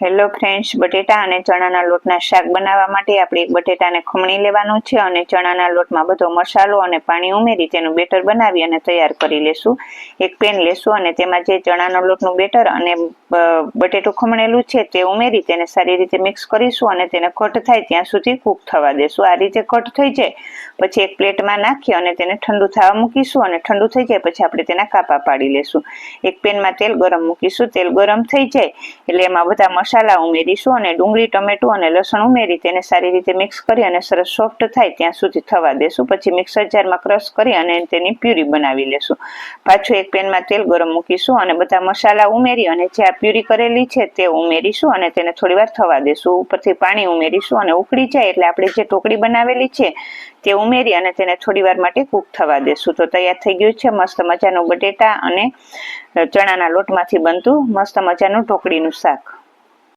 Hello friends, બટેટા અને ચણાના લોટના શાક બનાવવા માટે આપણે એક બટેટાને ખમણી લેવાનું છે અને ચણાના લોટમાં બધો મસાલો અને પાણી ઉમેરી તેનું બેટર બનાવી અને તૈયાર કરી લેશું. એક પેન લેશું અને તેમાં જે ચણાનો લોટનું બેટર અને બટેટું ખમણેલું છે તે ઉમેરી તેને સારી રીતે મિક્સ કરીશું અને તેને કટ થાય ત્યાં સુધી કૂક થવા દેશું. આ રીતે કટ થઈ જાય પછી એક પ્લેટમાં નાખી અને તેને ઠંડુ થવા મૂકીશું અને ઠંડુ થઈ જાય પછી આપણે તેના કાપા પાડી લેશું. એક પેનમાં તેલ ગરમ મૂકીશું. તેલ ગરમ થઈ જાય એટલે એમાં બધા મસાલા ઉમેરીશું અને ડુંગળી, ટમેટું અને લસણ ઉમેરી તેને સારી રીતે મિક્સ કરી અને સરસ સોફ્ટ થાય ત્યાં સુધી થવા દેશું. પછી મિક્સર જારમાં ક્રશ કરી અને તેની પ્યુરી બનાવી લેશું. પાછું એક પેનમાં તેલ ગરમ મૂકીશું અને બધા મસાલા ઉમેરી અને જે આ પ્યુરી કરેલી છે તે ઉમેરીશું અને તેને થોડીવાર થવા દેશું. ઉપરથી પાણી ઉમેરીશું અને ઉકળી જાય એટલે આપણે જે ઢોકળી બનાવેલી છે તે ઉમેરી અને તેને થોડીવાર માટે કૂક થવા દેશું. તો તૈયાર થઈ ગયું છે મસ્ત મજાનું બટેટા અને ચણાના લોટમાંથી બનતું મસ્ત મજાનું ઢોકળીનું શાક.